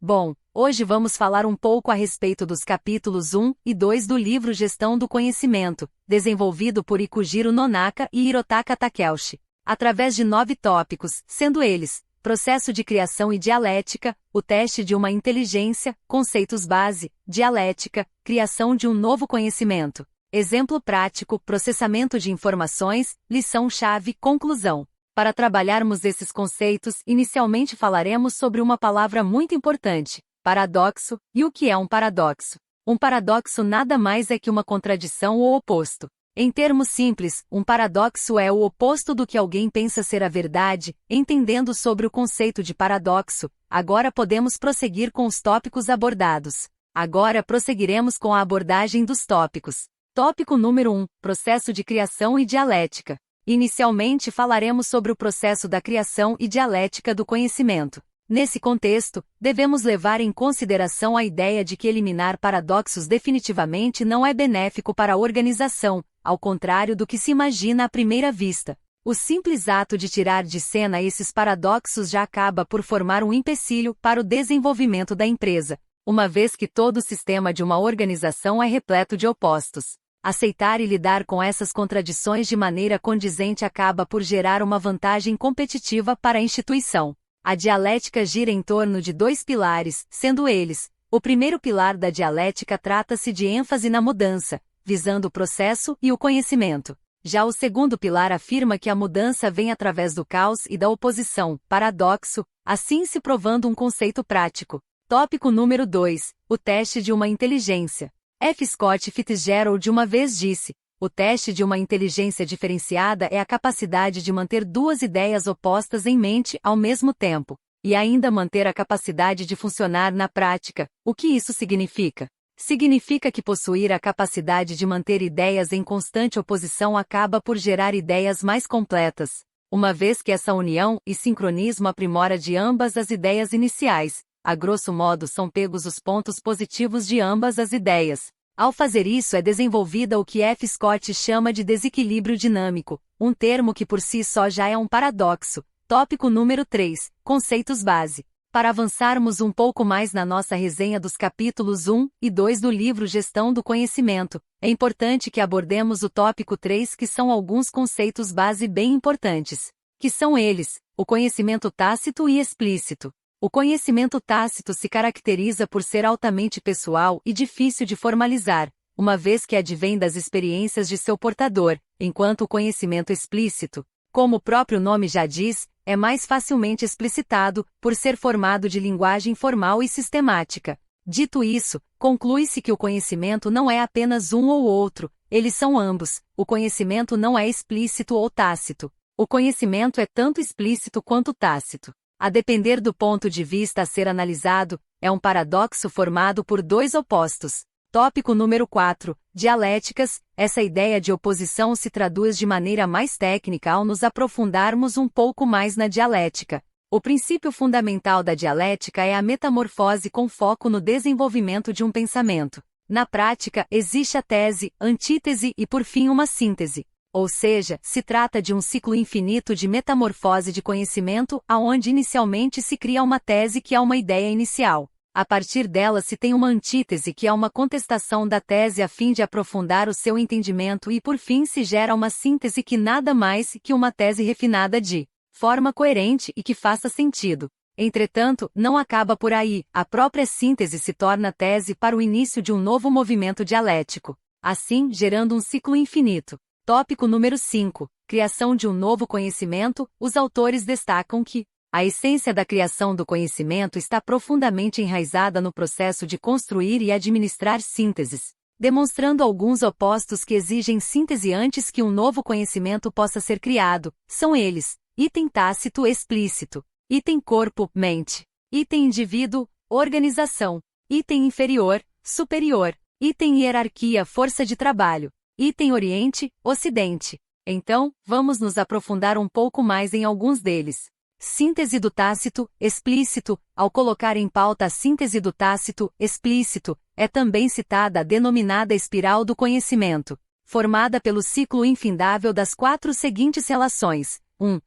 Bom, hoje vamos falar um pouco a respeito dos capítulos 1 e 2 do livro Gestão do Conhecimento, desenvolvido por Ikujiro Nonaka e Hirotaka Takeuchi, através de 9 tópicos, sendo eles: processo de criação e dialética, o teste de uma inteligência, conceitos base, dialética, criação de um novo conhecimento, exemplo prático, processamento de informações, lição-chave, conclusão. Para trabalharmos esses conceitos, inicialmente falaremos sobre uma palavra muito importante: paradoxo. E o que é um paradoxo? Um paradoxo nada mais é que uma contradição ou oposto. Em termos simples, um paradoxo é o oposto do que alguém pensa ser a verdade. Entendendo sobre o conceito de paradoxo, agora podemos prosseguir com os tópicos abordados. Agora prosseguiremos com a abordagem dos tópicos. Tópico número 1: processo de criação e dialética. Inicialmente falaremos sobre o processo da criação e dialética do conhecimento. Nesse contexto, devemos levar em consideração a ideia de que eliminar paradoxos definitivamente não é benéfico para a organização, ao contrário do que se imagina à primeira vista. O simples ato de tirar de cena esses paradoxos já acaba por formar um empecilho para o desenvolvimento da empresa, uma vez que todo o sistema de uma organização é repleto de opostos. Aceitar e lidar com essas contradições de maneira condizente acaba por gerar uma vantagem competitiva para a instituição. A dialética gira em torno de 2 pilares, sendo eles: o primeiro pilar da dialética trata-se de ênfase na mudança, visando o processo e o conhecimento. Já o segundo pilar afirma que a mudança vem através do caos e da oposição, paradoxo, assim se provando um conceito prático. Tópico número 2: o teste de uma inteligência. F. Scott Fitzgerald uma vez disse: o teste de uma inteligência diferenciada é a capacidade de manter 2 ideias opostas em mente ao mesmo tempo, e ainda manter a capacidade de funcionar na prática. O que isso significa? Significa que possuir a capacidade de manter ideias em constante oposição acaba por gerar ideias mais completas, uma vez que essa união e sincronismo aprimora de ambas as ideias iniciais. A grosso modo são pegos os pontos positivos de ambas as ideias. Ao fazer isso é desenvolvida o que F. Scott chama de desequilíbrio dinâmico, um termo que por si só já é um paradoxo. Tópico número 3: conceitos base. Para avançarmos um pouco mais na nossa resenha dos capítulos 1 e 2 do livro Gestão do Conhecimento, é importante que abordemos o tópico 3, que são alguns conceitos base bem importantes. Que são eles: o conhecimento tácito e explícito. O conhecimento tácito se caracteriza por ser altamente pessoal e difícil de formalizar, uma vez que advém das experiências de seu portador, enquanto o conhecimento explícito, como o próprio nome já diz, é mais facilmente explicitado, por ser formado de linguagem formal e sistemática. Dito isso, conclui-se que o conhecimento não é apenas um ou outro, eles são ambos. O conhecimento não é explícito ou tácito. O conhecimento é tanto explícito quanto tácito. A depender do ponto de vista a ser analisado, é um paradoxo formado por 2 opostos. Tópico número 4: dialéticas. Essa ideia de oposição se traduz de maneira mais técnica ao nos aprofundarmos um pouco mais na dialética. O princípio fundamental da dialética é a metamorfose com foco no desenvolvimento de um pensamento. Na prática, existe a tese, antítese e por fim uma síntese. Ou seja, se trata de um ciclo infinito de metamorfose de conhecimento, aonde inicialmente se cria uma tese que é uma ideia inicial. A partir dela se tem uma antítese que é uma contestação da tese a fim de aprofundar o seu entendimento e por fim se gera uma síntese que nada mais que uma tese refinada de forma coerente e que faça sentido. Entretanto, não acaba por aí, a própria síntese se torna tese para o início de um novo movimento dialético, assim gerando um ciclo infinito. Tópico número 5: criação de um novo conhecimento. Os autores destacam que a essência da criação do conhecimento está profundamente enraizada no processo de construir e administrar sínteses, demonstrando alguns opostos que exigem síntese antes que um novo conhecimento possa ser criado. São eles: item tácito explícito, item corpo, mente, item indivíduo, organização, item inferior, superior, item hierarquia, força de trabalho, item Oriente, Ocidente. Então, vamos nos aprofundar um pouco mais em alguns deles. Síntese do tácito, explícito. Ao colocar em pauta a síntese do tácito, explícito, é também citada a denominada espiral do conhecimento, formada pelo ciclo infindável das 4 seguintes relações. 1.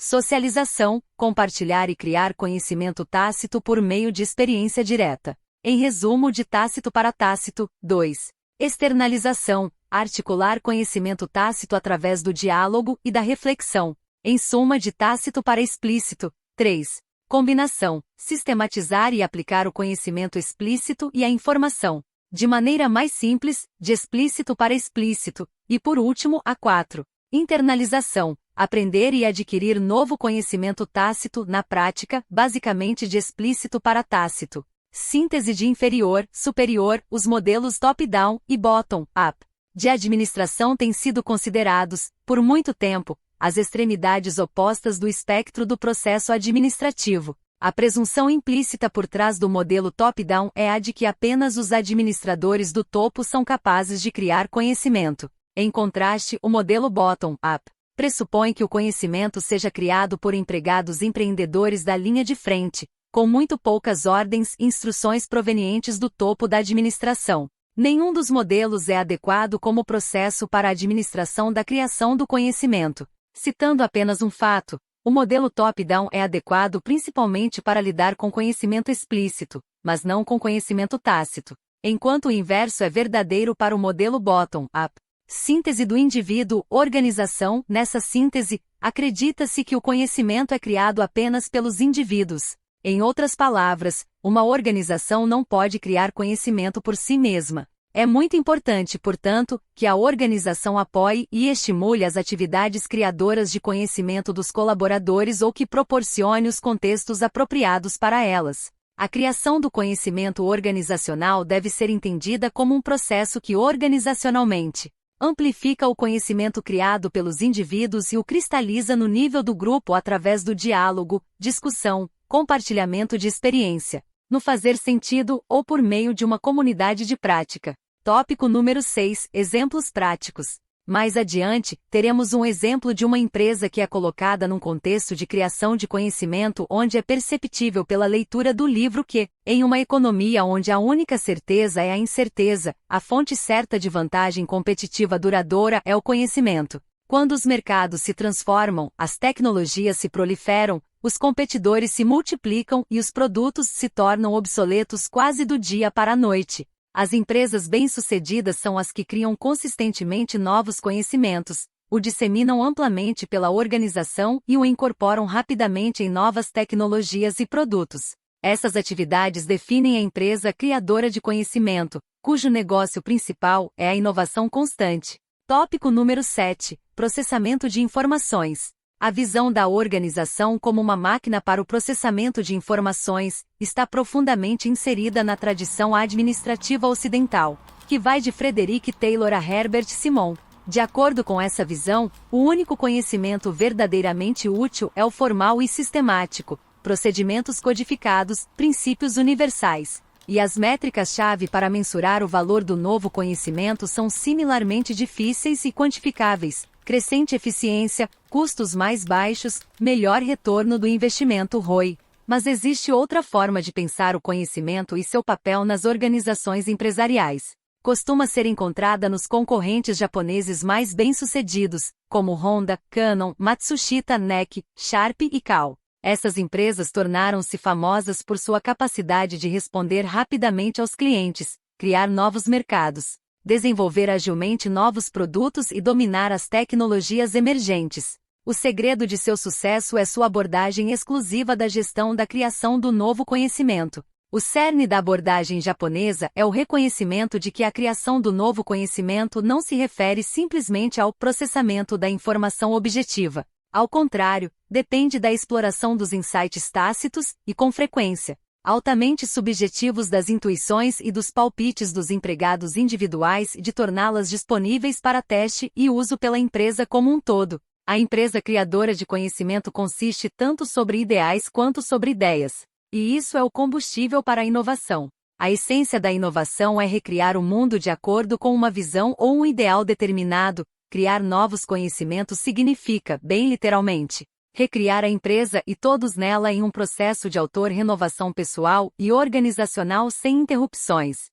Socialização, compartilhar e criar conhecimento tácito por meio de experiência direta. Em resumo, de tácito para tácito. 2. Externalização, articular conhecimento tácito através do diálogo e da reflexão. Em suma, de tácito para explícito. 3. Combinação, sistematizar e aplicar o conhecimento explícito e a informação, de maneira mais simples, de explícito para explícito. E por último, a 4. Internalização, aprender e adquirir novo conhecimento tácito na prática, basicamente de explícito para tácito. Síntese de inferior, superior, os modelos top-down e bottom-up de administração têm sido considerados, por muito tempo, as extremidades opostas do espectro do processo administrativo. A presunção implícita por trás do modelo top-down é a de que apenas os administradores do topo são capazes de criar conhecimento. Em contraste, o modelo bottom-up pressupõe que o conhecimento seja criado por empregados empreendedores da linha de frente, com muito poucas ordens e instruções provenientes do topo da administração. Nenhum dos modelos é adequado como processo para a administração da criação do conhecimento. Citando apenas um fato, o modelo top-down é adequado principalmente para lidar com conhecimento explícito, mas não com conhecimento tácito, enquanto o inverso é verdadeiro para o modelo bottom-up. Síntese do indivíduo, organização. Nessa síntese, acredita-se que o conhecimento é criado apenas pelos indivíduos. Em outras palavras, uma organização não pode criar conhecimento por si mesma. É muito importante, portanto, que a organização apoie e estimule as atividades criadoras de conhecimento dos colaboradores ou que proporcione os contextos apropriados para elas. A criação do conhecimento organizacional deve ser entendida como um processo que organizacionalmente amplifica o conhecimento criado pelos indivíduos e o cristaliza no nível do grupo através do diálogo, discussão, compartilhamento de experiência, no fazer sentido ou por meio de uma comunidade de prática. Tópico número 6. Exemplos práticos. Mais adiante, teremos um exemplo de uma empresa que é colocada num contexto de criação de conhecimento onde é perceptível pela leitura do livro que, em uma economia onde a única certeza é a incerteza, a fonte certa de vantagem competitiva duradoura é o conhecimento. Quando os mercados se transformam, as tecnologias se proliferam, os competidores se multiplicam e os produtos se tornam obsoletos quase do dia para a noite. As empresas bem-sucedidas são as que criam consistentemente novos conhecimentos, o disseminam amplamente pela organização e o incorporam rapidamente em novas tecnologias e produtos. Essas atividades definem a empresa criadora de conhecimento, cujo negócio principal é a inovação constante. Tópico número 7. Processamento de informações. A visão da organização como uma máquina para o processamento de informações está profundamente inserida na tradição administrativa ocidental, que vai de Frederick Taylor a Herbert Simon. De acordo com essa visão, o único conhecimento verdadeiramente útil é o formal e sistemático, procedimentos codificados, princípios universais. E as métricas-chave para mensurar o valor do novo conhecimento são similarmente difíceis e quantificáveis: crescente eficiência, custos mais baixos, melhor retorno do investimento ROI. Mas existe outra forma de pensar o conhecimento e seu papel nas organizações empresariais. Costuma ser encontrada nos concorrentes japoneses mais bem-sucedidos, como Honda, Canon, Matsushita, NEC, Sharp e Kao. Essas empresas tornaram-se famosas por sua capacidade de responder rapidamente aos clientes, criar novos mercados, desenvolver agilmente novos produtos e dominar as tecnologias emergentes. O segredo de seu sucesso é sua abordagem exclusiva da gestão da criação do novo conhecimento. O cerne da abordagem japonesa é o reconhecimento de que a criação do novo conhecimento não se refere simplesmente ao processamento da informação objetiva. Ao contrário, depende da exploração dos insights tácitos e, com frequência, altamente subjetivos das intuições e dos palpites dos empregados individuais e de torná-las disponíveis para teste e uso pela empresa como um todo. A empresa criadora de conhecimento consiste tanto sobre ideais quanto sobre ideias. E isso é o combustível para a inovação. A essência da inovação é recriar o mundo de acordo com uma visão ou um ideal determinado. Criar novos conhecimentos significa, bem literalmente, recriar a empresa e todos nela em um processo de autor-renovação pessoal e organizacional sem interrupções.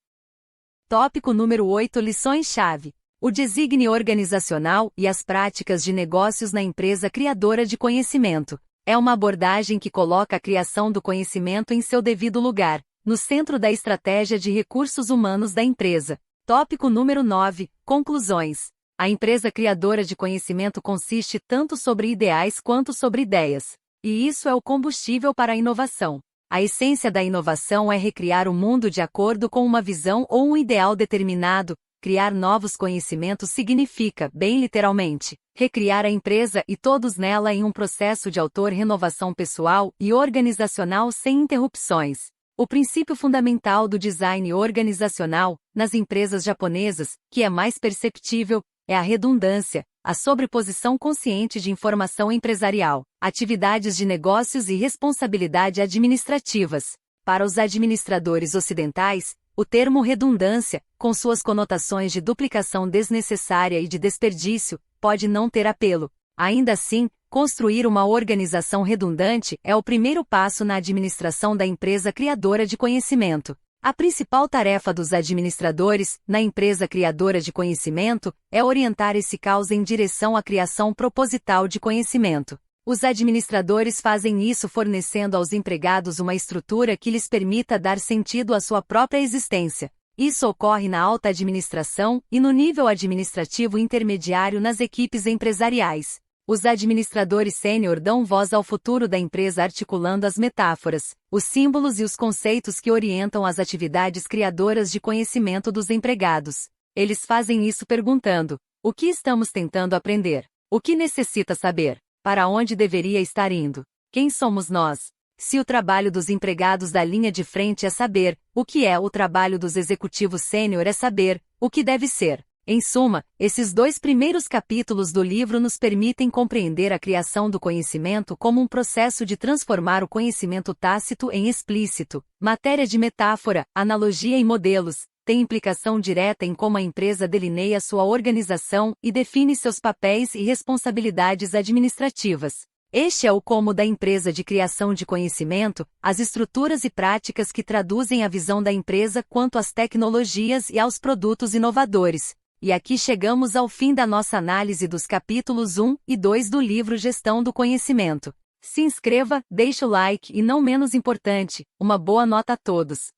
Tópico número 8. Lições-chave. O designe organizacional e as práticas de negócios na empresa criadora de conhecimento. É uma abordagem que coloca a criação do conhecimento em seu devido lugar, no centro da estratégia de recursos humanos da empresa. Tópico número 9. Conclusões. A empresa criadora de conhecimento consiste tanto sobre ideais quanto sobre ideias. E isso é o combustível para a inovação. A essência da inovação é recriar o mundo de acordo com uma visão ou um ideal determinado. Criar novos conhecimentos significa, bem literalmente, recriar a empresa e todos nela em um processo de autor-renovação pessoal e organizacional sem interrupções. O princípio fundamental do design organizacional, nas empresas japonesas, que é mais perceptível, é a redundância, a sobreposição consciente de informação empresarial, atividades de negócios e responsabilidade administrativas. Para os administradores ocidentais, o termo redundância, com suas conotações de duplicação desnecessária e de desperdício, pode não ter apelo. Ainda assim, construir uma organização redundante é o primeiro passo na administração da empresa criadora de conhecimento. A principal tarefa dos administradores, na empresa criadora de conhecimento, é orientar esse caos em direção à criação proposital de conhecimento. Os administradores fazem isso fornecendo aos empregados uma estrutura que lhes permita dar sentido à sua própria existência. Isso ocorre na alta administração e no nível administrativo intermediário nas equipes empresariais. Os administradores sênior dão voz ao futuro da empresa articulando as metáforas, os símbolos e os conceitos que orientam as atividades criadoras de conhecimento dos empregados. Eles fazem isso perguntando: o que estamos tentando aprender? O que necessita saber? Para onde deveria estar indo? Quem somos nós? Se o trabalho dos empregados da linha de frente é saber, o que é o trabalho dos executivos sênior é saber, o que deve ser. Em suma, esses 2 primeiros capítulos do livro nos permitem compreender a criação do conhecimento como um processo de transformar o conhecimento tácito em explícito. Matéria de metáfora, analogia e modelos, tem implicação direta em como a empresa delineia sua organização e define seus papéis e responsabilidades administrativas. Este é o como da empresa de criação de conhecimento, as estruturas e práticas que traduzem a visão da empresa quanto às tecnologias e aos produtos inovadores. E aqui chegamos ao fim da nossa análise dos capítulos 1 e 2 do livro Gestão do Conhecimento. Se inscreva, deixe o like e, não menos importante, uma boa nota a todos.